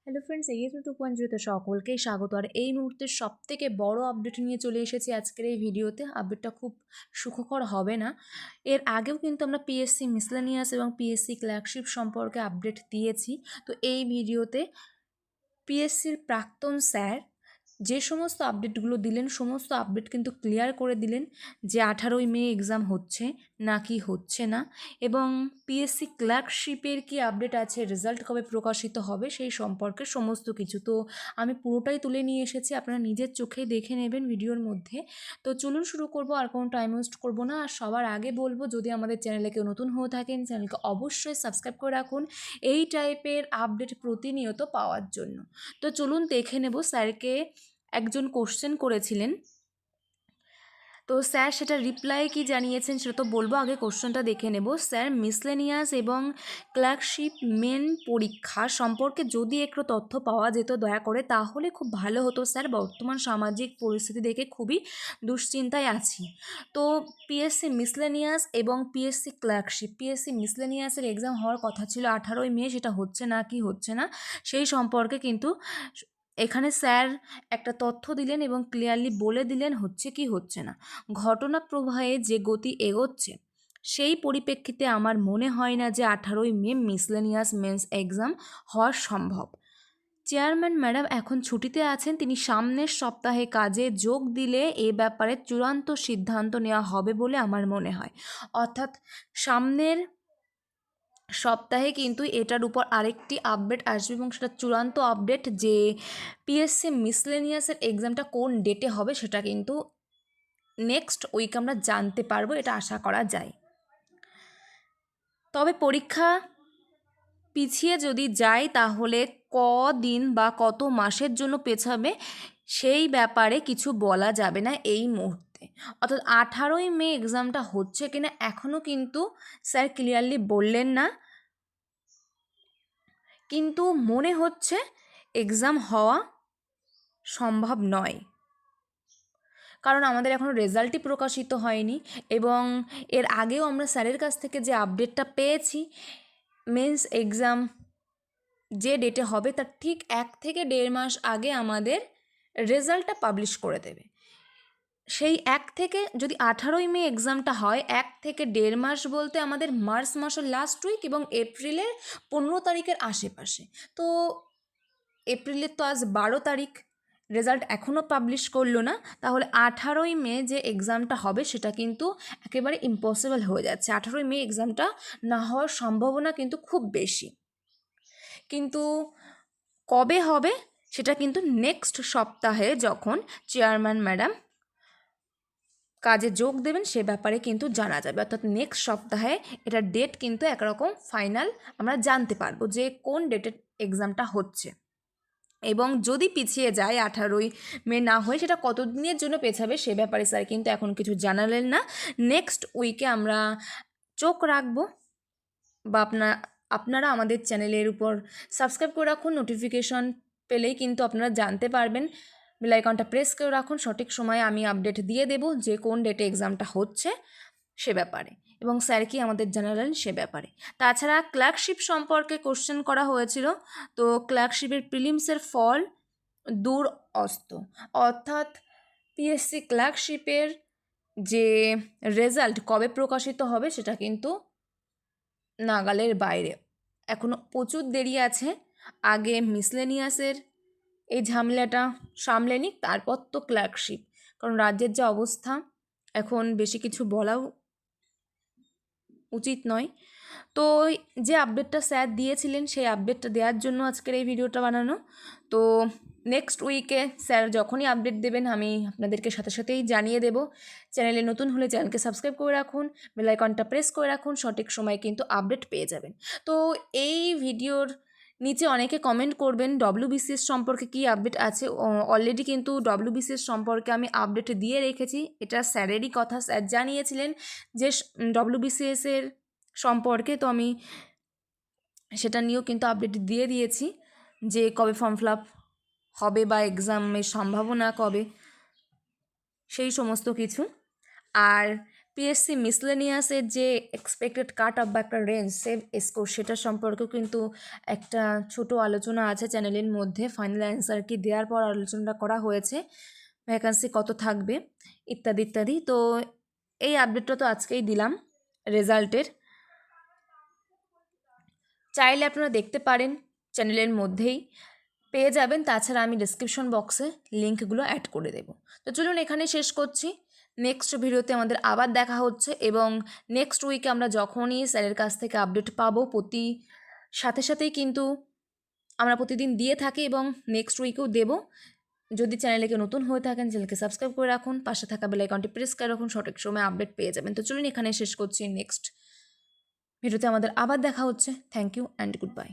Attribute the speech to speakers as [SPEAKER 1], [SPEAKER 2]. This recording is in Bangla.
[SPEAKER 1] হ্যালো ফ্রেন্ডস, এগিয়ে 2.0 সকলকেই স্বাগত। আর এই মুহূর্তের সবথেকে বড় আপডেট নিয়ে চলে এসেছি আজকের এই ভিডিওতে। আপডেটটা খুব সুখকর হবে না। এর আগেও কিন্তু আমরা পিএসসি মিসলেনিয়াস এবং পিএসসি ক্লার্কশিপ সম্পর্কে আপডেট দিয়েছি। তো এই ভিডিওতে পিএসসির প্রাক্তন স্যার যে সমস্ত আপডেটগুলো দিলেন, সমস্ত আপডেট কিন্তু ক্লিয়ার করে দিলেন যে 18ই মে এক্সাম হচ্ছে নাকি হচ্ছে না, এবং পিএসসি ক্লার্কশিপের কি আপডেট আছে, রেজাল্ট কবে প্রকাশিত হবে সেই সম্পর্কে সমস্ত কিছু। তো আমি পুরোটাই তুলে নিয়ে এসেছি, আপনারা নিজের চোখেই দেখে নেবেন ভিডিওর মধ্যে। তো চলুন শুরু করব, আর কোনো টাইম ওয়েস্ট করবো না। আর সবার আগে বলবো, যদি আমাদের চ্যানেলে কেউ নতুন হয়ে থাকেন, চ্যানেলকে অবশ্যই সাবস্ক্রাইব করে রাখুন এই টাইপের আপডেট প্রতিনিয়ত পাওয়ার জন্য। তো চলুন দেখে নেব স্যারকে একজন কোশ্চেন করেছিলেন, তো স্যার সেটা রিপ্লাই কি জানিয়েছেন সেটা তো বলবো, আগে কোশ্চেনটা দেখে নেব। স্যার, মিসলেনিয়াস এবং ক্লার্কশিপ মেন পরীক্ষা সম্পর্কে যদি একটু তথ্য পাওয়া যেত দয়া করে, তাহলে খুব ভালো হতো স্যার। বর্তমান সামাজিক পরিস্থিতি দেখে খুবই দুশ্চিন্তায় আছি। তো পিএসসি মিসলেনিয়াস এবং পিএসসি ক্লার্কশিপ, পিএসসি মিসলেনিয়াসের এক্সাম হওয়ার কথা ছিল 18ই মে, সেটা হচ্ছে না কি হচ্ছে না সেই সম্পর্কে কিন্তু এখানে স্যার একটা তথ্য দিলেন এবং ক্লিয়ারলি বলে দিলেন হচ্ছে কি হচ্ছে না। ঘটনা প্রবাহে যে গতি এগোচ্ছে সেই পরিপ্রেক্ষিতে আমার মনে হয় না যে 18ই মে মিসলেনিয়াস মেন্স এক্সাম হওয়া সম্ভব। চেয়ারম্যান ম্যাডাম এখন ছুটিতে আছেন, তিনি সামনের সপ্তাহে কাজে যোগ দিলে এ ব্যাপারে চূড়ান্ত সিদ্ধান্ত নেওয়া হবে বলে আমার মনে হয়। অর্থাৎ সামনের সপ্তাহে কিন্তু এটার উপর আরেকটি আপডেট আসবে, এবং সেটা চূড়ান্ত আপডেট যে পিএসসি মিসলেনিয়াসের এক্সামটা কোন ডেটে হবে সেটা কিন্তু নেক্সট উইক আমরা জানতে পারবো, এটা আশা করা যায়। তবে পরীক্ষা পিছিয়ে যদি যায় তাহলে কদিন বা কত মাসের জন্য পেছাবে সেই ব্যাপারে কিছু বলা যাবে না এই মুহূর্তে। অর্থাৎ 18ই মে এক্সামটা হচ্ছে কিনা এখনও কিন্তু স্যার ক্লিয়ারলি বললেন না, কিন্তু মনে হচ্ছে এক্সাম হওয়া সম্ভব নয়, কারণ আমাদের এখনও রেজাল্টই প্রকাশিত হয়নি। এবং এর আগেও আমরা স্যারের কাছ থেকে যে আপডেটটা পেয়েছি, মেন্স এক্সাম যে ডেটে হবে তার ঠিক 1 থেকে 1.5 মাস আগে আমাদের রেজাল্টটা পাবলিশ করে দেবে। সেই 1 থেকে, যদি 18ই মে এক্সামটা হয়, 1 থেকে 1.5 মাস বলতে আমাদের মার্চ মাসের লাস্ট উইক এবং এপ্রিলের 15 তারিখের আশেপাশে। তো এপ্রিলের তো আজ 12 তারিখ, রেজাল্ট এখনও পাবলিশ করলো না, তাহলে 18ই মে যে এক্সামটা হবে সেটা কিন্তু একেবারে ইম্পসিবল হয়ে যাচ্ছে। 18ই মে এক্সামটা না হওয়ার সম্ভাবনা কিন্তু খুব বেশি। কিন্তু কবে হবে সেটা কিন্তু নেক্সট সপ্তাহে যখন চেয়ারম্যান ম্যাডাম কাজে যোগ দেবেন সে ব্যাপারে কিন্তু জানা যাবে। অর্থাৎ নেক্সট সপ্তাহে এটার ডেট কিন্তু একরকম ফাইনাল আমরা জানতে পারবো যে কোন ডেটের এক্সামটা হচ্ছে। এবং যদি পিছিয়ে যায় 18ই মে না হয়ে, সেটা কতদিনের জন্য পেছাবে সে ব্যাপারে স্যার কিন্তু এখন কিছু জানালেন না। নেক্সট উইকে আমরা চোখ রাখবো, বা আপনারা আমাদের চ্যানেলের উপর সাবস্ক্রাইব করে রাখুন, নোটিফিকেশন পেলেই কিন্তু আপনারা জানতে পারবেন। বেল আইকনটা প্রেস করে রাখুন, সঠিক সময়ে আমি আপডেট দিয়ে দেব যে কোন ডেটে এক্সামটা হচ্ছে সে ব্যাপারে, এবং স্যার কি আমাদের জানালেন সে ব্যাপারে। তাছাড়া ক্লার্কশিপ সম্পর্কে কোশ্চেন করা হয়েছিল, তো ক্লার্কশিপের প্রিলিমসের ফল দূর অস্ত, অর্থাৎ পিএসসি ক্লার্কশিপের যে রেজাল্ট কবে প্রকাশিত হবে সেটা কিন্তু নাগালের বাইরে, এখনও প্রচুর দেরি আছে। আগে মিসলেনিয়াসের এই ঝামেলাটা সামলে নিক, তারপর তো ক্লার্কশিপ, কারণ রাজ্যের যা অবস্থা এখন বেশি কিছু বলাও উচিত নয়। তো যে আপডেটটা স্যার দিয়েছিলেন সেই আপডেটটা দেওয়ার জন্য আজকের এই ভিডিওটা বানানো। তো নেক্সট উইকে স্যার যখনই আপডেট দেবেন আমি আপনাদেরকে সাথে সাথেই জানিয়ে দেব। চ্যানেলে নতুন হলে চ্যানেলকে সাবস্ক্রাইব করে রাখুন, বেল আইকনটা প্রেস করে রাখুন, সঠিক সময়ে কিন্তু আপডেট পেয়ে যাবেন। তো এই ভিডিওর নিচে অনেকে কমেন্ট করবেন ডব্লিউবিসিএস সম্পর্কে কী আপডেট আছে। অলরেডি কিন্তু ডব্লিউবিসিএস সম্পর্কে আমি আপডেট দিয়ে রেখেছি, এটা স্যারেরই কথা, স্যার জানিয়েছিলেন যে ডব্লিউবিসিএসের সম্পর্কে, তো আমি সেটা নিয়েও কিন্তু আপডেট দিয়ে দিয়েছি যে কবে ফর্ম ফিল আপ হবে বা এক্সামের সম্ভাবনা কবে, সেই সমস্ত কিছু। আর পিএসসি মিসলেনিয়াসের যে এক্সপেক্টেড কাট অফ বা একটা রেঞ্জ সেভ স্কোর সেটা সম্পর্কেও কিন্তু একটা ছোট আলোচনা আছে চ্যানেলের মধ্যে। ফাইনাল অ্যান্সার কি দেওয়ার পর আলোচনাটা করা হয়েছে, ভ্যাকান্সি কত থাকবে ইত্যাদি ইত্যাদি। তো এই আপডেটটা তো আজকেই দিলাম রেজাল্টের, চাইলে আপনারা দেখতে পারেন চ্যানেলের মধ্যেই পেয়ে যাবেন। তাছাড়া আমি ডিসক্রিপশন বক্সে লিঙ্কগুলো অ্যাড করে দেবো। তো চলুন এখানে শেষ করছি, নেক্সট ভিডিওতে আমাদের আবার দেখা হচ্ছে এবং নেক্সট উইকে আমরা যখনই স্যারের কাছ থেকে আপডেট পাবো সাথে সাথেই কিন্তু আমরা প্রতিদিন দিয়ে থাকি এবং নেক্সট উইকেও দেবো। যদি চ্যানেলে নতুন হয়ে থাকেন চ্যানেলকে সাবস্ক্রাইব করে রাখুন, পাশে থাকা বেল আইকনটি প্রেস করে রাখুন, সঠিক সময়ে আপডেট পেয়ে যাবেন। তো চলুন এখানে শেষ করছি, নেক্সট ভিডিওতে আমাদের আবার দেখা হচ্ছে। Thank you and good bye.